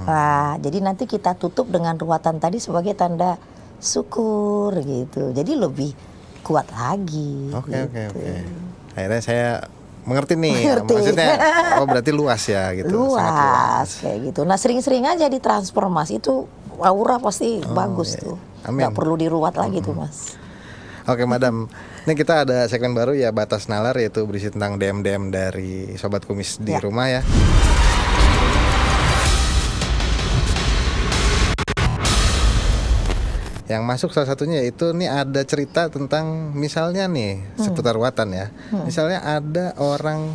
Nah, jadi nanti kita tutup dengan ruatan tadi sebagai tanda syukur gitu. Jadi lebih kuat lagi. Oke. gitu. Akhirnya saya mengerti nih. Mengerti. Maksudnya berarti luas ya gitu. Sangat Luas kayak gitu. Nah, sering-sering aja ditransfer Mas. Itu aura pasti bagus iya. tuh. Amin. Nggak perlu diruat lagi tuh Mas. Oke Madam, ini kita ada segmen baru ya, Batas Nalar, yaitu berisi tentang DM dari Sobat Kumis di Ya. rumah ya. Yang masuk salah satunya yaitu nih ada cerita tentang misalnya nih seputar ruatan ya. Misalnya ada orang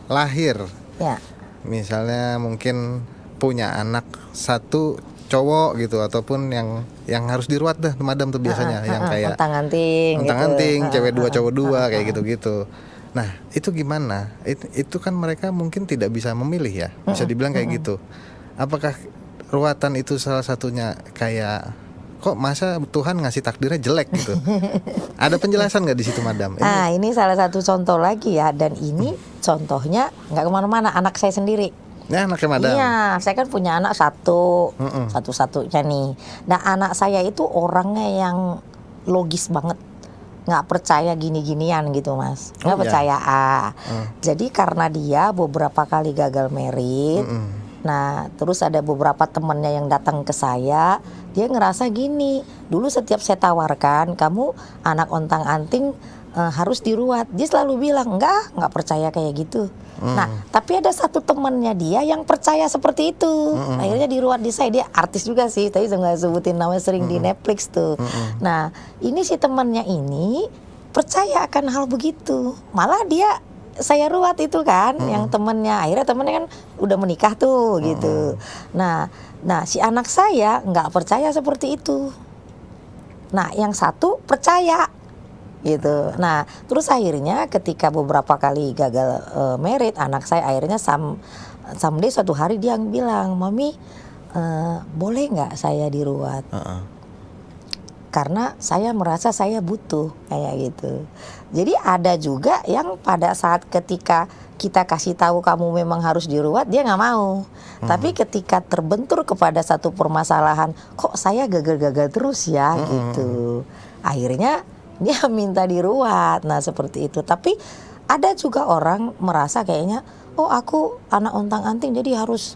lahir, Ya. misalnya mungkin punya anak satu cowok gitu, ataupun yang harus diruat dah Madam tuh biasanya yang kayak Ontang-anting ontang-anting, gitu. cewek dua cowok dua kayak gitu-gitu. Nah itu gimana? Itu kan mereka mungkin tidak bisa memilih ya, bisa dibilang kayak gitu. Apakah ruatan itu salah satunya kayak kok masa Tuhan ngasih takdirnya jelek gitu? Ada penjelasan nggak di situ Madam? Ini salah satu contoh lagi ya, dan ini contohnya nggak kemana-mana, anak saya sendiri. Ya anaknya Madam. Iya, saya kan punya anak satu-satunya nih. Nah, anak saya itu orangnya yang logis banget, nggak percaya gini-ginian gitu Mas, nggak Oh, ya? percaya. Jadi karena dia beberapa kali gagal merit, nah terus ada beberapa temennya yang datang ke saya, dia ngerasa gini, dulu setiap saya tawarkan kamu anak ontang-anting harus diruat, dia selalu bilang nggak percaya kayak gitu. Nah tapi ada satu temannya dia yang percaya seperti itu, akhirnya diruat di saya. Dia artis juga sih, tapi saya nggak sebutin namanya, sering di Netflix tuh. Nah ini si temannya ini percaya akan hal begitu, malah dia saya ruat itu kan, yang temennya, akhirnya temennya kan udah menikah tuh gitu. Nah si anak saya nggak percaya seperti itu. Nah yang satu percaya gitu. Nah terus akhirnya ketika beberapa kali gagal merit, anak saya akhirnya someday suatu hari dia bilang, mami boleh nggak saya diruat? karena saya merasa saya butuh kayak gitu. Jadi ada juga yang pada saat ketika kita kasih tahu kamu memang harus diruat, dia nggak mau. Tapi ketika terbentur kepada satu permasalahan, kok saya gagal-gagal terus ya gitu. Akhirnya dia minta diruat. Nah seperti itu. Tapi ada juga orang merasa kayaknya, oh aku anak ontang-anting jadi harus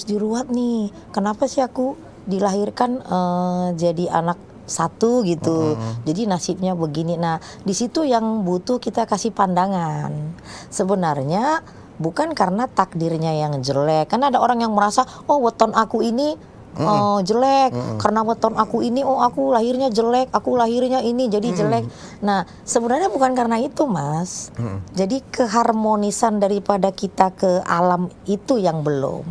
diruat nih. Kenapa sih aku dilahirkan jadi anak satu gitu. Jadi nasibnya begini. Nah, di situ yang butuh kita kasih pandangan. Sebenarnya bukan karena takdirnya yang jelek. Karena ada orang yang merasa, oh weton aku ini jelek, karena weton aku ini, oh aku lahirnya jelek, aku lahirnya ini jadi jelek. Nah sebenarnya bukan karena itu Mas. Jadi keharmonisan daripada kita ke alam itu yang belum.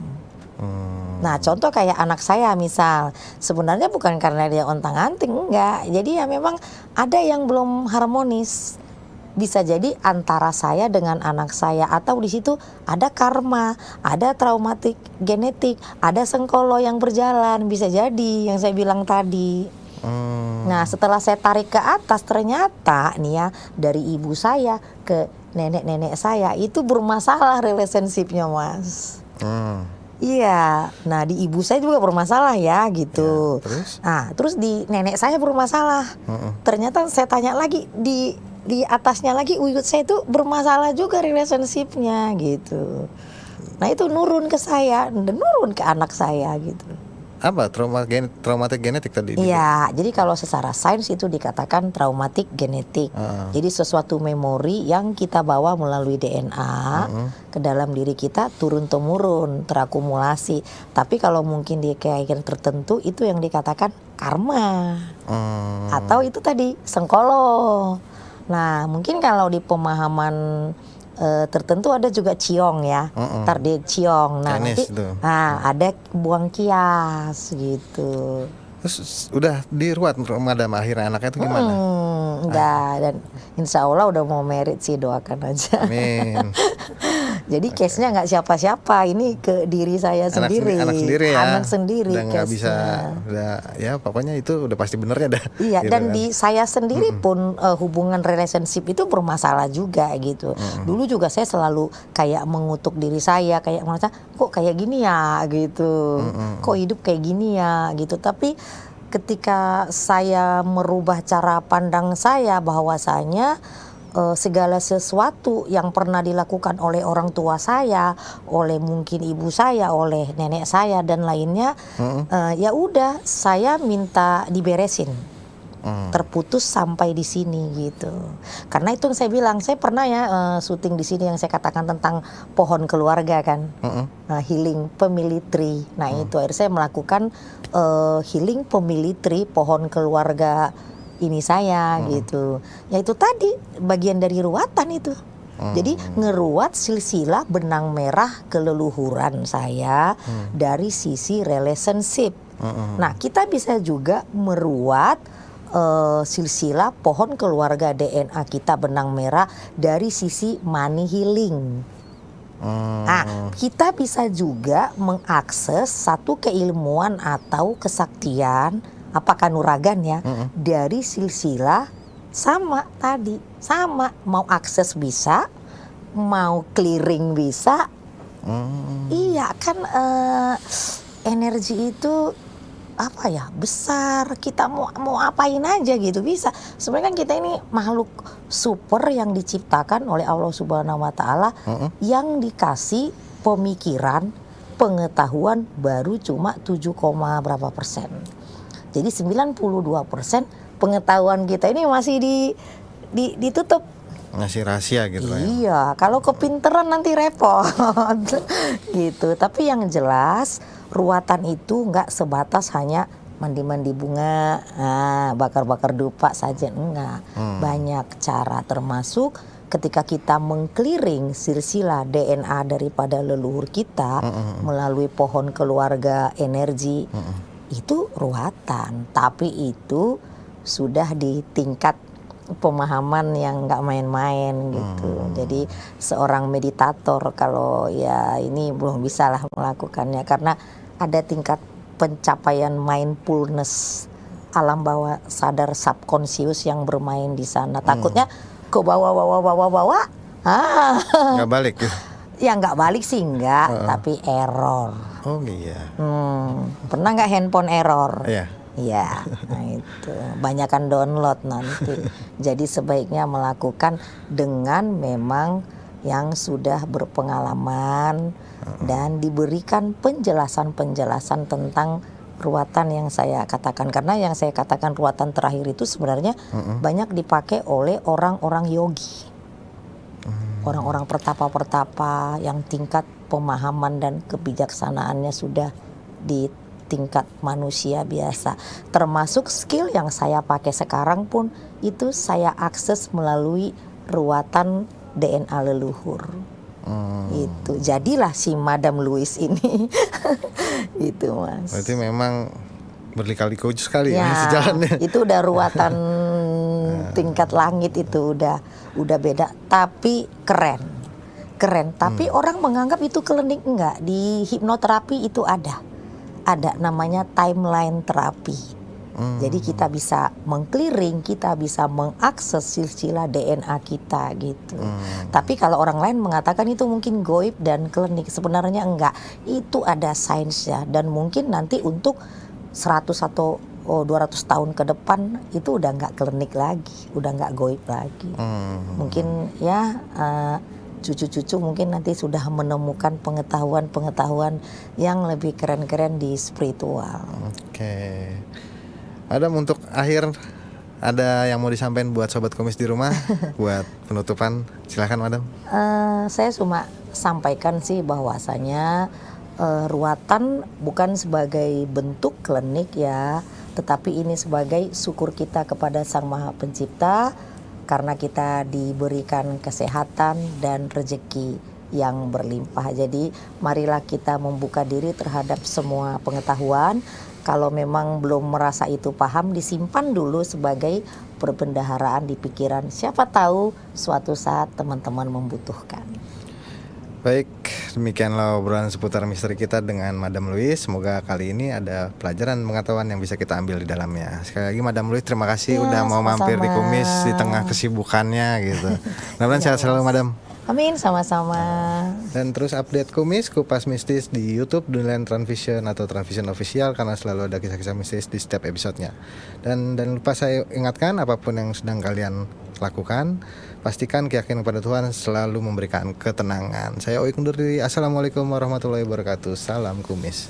Nah contoh kayak anak saya misal, sebenarnya bukan karena dia ontang-anting, enggak. Jadi ya memang ada yang belum harmonis. Bisa jadi antara saya dengan anak saya, atau di situ ada karma, ada traumatik genetik, ada sengkolo yang berjalan, bisa jadi yang saya bilang tadi. Nah setelah saya tarik ke atas, ternyata nih ya, dari ibu saya ke nenek-nenek saya itu bermasalah relationship-nya Mas. Iya, nah di ibu saya juga bermasalah ya gitu. Ya, terus? Nah terus di nenek saya bermasalah. Ternyata saya tanya lagi di atasnya lagi, uyut saya itu bermasalah juga relationship-nya gitu. Nah itu nurun ke saya dan nurun ke anak saya gitu. Apa traumatik genetik tadi? Iya, jadi kalau secara sains itu dikatakan traumatik genetik. Jadi sesuatu memori yang kita bawa melalui DNA ke dalam diri kita turun-temurun, terakumulasi. Tapi kalau mungkin di keyakinan tertentu itu yang dikatakan karma. Atau itu tadi sengkolo. Nah, mungkin kalau di pemahaman tertentu ada juga ciong ya, ntar dia ciong. Nah Chinese nanti ada buang kias gitu. Terus udah diruat madam akhirnya anaknya itu gimana? Enggak, dan insya Allah udah mau merit sih, doakan aja. Amin. Jadi case-nya nggak siapa-siapa, ini ke diri saya sendiri. Anak sendiri ya. Anak sendiri udah nggak bisa, case-nya. udah ya pokoknya itu udah pasti benernya dah. Iya, gitu dan kan. di saya sendiri pun hubungan relationship itu bermasalah juga gitu. Dulu juga saya selalu kayak mengutuk diri saya, kayak merasa kok kayak gini ya gitu. Kok hidup kayak gini ya gitu. Tapi ketika saya merubah cara pandang saya bahwasanya segala sesuatu yang pernah dilakukan oleh orang tua saya, oleh mungkin ibu saya, oleh nenek saya dan lainnya, ya udah saya minta diberesin, terputus sampai di sini gitu. Karena itu yang saya bilang, saya pernah ya syuting di sini yang saya katakan tentang pohon keluarga kan, healing family tree. Nah itu akhirnya saya melakukan healing family tree pohon keluarga ini saya gitu. Ya itu tadi bagian dari ruatan itu. Jadi ngeruat silsilah benang merah keleluhuran saya dari sisi relationship. Nah kita bisa juga meruat silsilah pohon keluarga DNA kita benang merah dari sisi money healing. Nah, kita bisa juga mengakses satu keilmuan atau kesaktian, apakah nuragan ya, dari silsilah sama tadi, sama mau akses bisa, mau clearing bisa. Iya kan, energi itu apa ya, besar, kita mau apain aja gitu bisa. Sebenarnya kan kita ini makhluk super yang diciptakan oleh Allah Subhanahu wa Ta'ala, yang dikasih pemikiran, pengetahuan baru cuma 7, berapa persen. Jadi 92% pengetahuan kita ini masih ditutup. Ngasih rahasia gitu lah ya. Iya, kalau kepinteran nanti repot gitu. Tapi yang jelas ruatan itu nggak sebatas hanya mandi-mandi bunga, bakar-bakar dupa saja, enggak. Banyak cara, termasuk ketika kita mengclearing silsilah DNA daripada leluhur kita melalui pohon keluarga energi, itu ruatan. Tapi itu sudah di tingkat pemahaman yang nggak main-main gitu. Jadi seorang meditator kalau ya ini belum bisa lah melakukannya, karena ada tingkat pencapaian mindfulness alam bawah sadar subconscious yang bermain di sana. Takutnya ke bawah. Nggak balik ya? Ya nggak balik sih nggak, tapi error. Oh iya. Pernah nggak handphone error? Iya. Iya, nah itu banyakan download nanti. Jadi sebaiknya melakukan dengan memang yang sudah berpengalaman dan diberikan penjelasan-penjelasan tentang ruatan yang saya katakan. Karena yang saya katakan ruatan terakhir itu sebenarnya banyak dipakai oleh orang-orang yogi. Orang-orang pertapa-pertapa yang tingkat pemahaman dan kebijaksanaannya sudah di tingkat manusia biasa. Termasuk skill yang saya pakai sekarang pun itu saya akses melalui ruatan DNA leluhur. Itu jadilah si Madam Louise ini. Itu Mas. Berarti memang berliku-liku sekali Ya, sejalannya. itu udah ruatan tingkat langit, itu udah beda, tapi keren. Tapi orang menganggap itu klinik, enggak. Di hipnoterapi itu ada namanya timeline terapi. Jadi kita bisa mengclearing, kita bisa mengakses silsilah DNA kita gitu. Tapi kalau orang lain mengatakan itu mungkin goib dan klinik, sebenarnya enggak. Itu ada sainsnya, dan mungkin nanti untuk 100 atau 200 tahun ke depan itu udah nggak klinik lagi, udah nggak goib lagi. Mungkin ya cucu-cucu mungkin nanti sudah menemukan pengetahuan yang lebih keren-keren di spiritual. Oke. Adam, untuk akhir ada yang mau disampaikan buat sobat kumis di rumah buat penutupan, silakan Madam. Saya cuma sampaikan sih bahwasanya ruatan bukan sebagai bentuk klinik ya, tetapi ini sebagai syukur kita kepada Sang Maha Pencipta karena kita diberikan kesehatan dan rezeki yang berlimpah. Jadi marilah kita membuka diri terhadap semua pengetahuan. Kalau memang belum merasa itu paham, disimpan dulu sebagai perbendaharaan di pikiran. Siapa tahu suatu saat teman-teman membutuhkan. Baik, demikianlah obrolan seputar misteri kita dengan Madam Louise. Semoga kali ini ada pelajaran pengetahuan yang bisa kita ambil di dalamnya. Sekali lagi Madam Louise, terima kasih udah mau mampir di Kumis di tengah kesibukannya gitu. Mudah-mudahan sehat selalu Madam. Amin, sama-sama. Dan terus update Kumis, kupas mistis di YouTube Dunland Transvision atau Transvision Official, karena selalu ada kisah-kisah mistis di setiap episodenya. Dan lupa saya ingatkan, apapun yang sedang kalian lakukan, pastikan keyakinan pada Tuhan selalu memberikan ketenangan. Saya Oik undur diri. Assalamualaikum warahmatullahi wabarakatuh. Salam Kumis.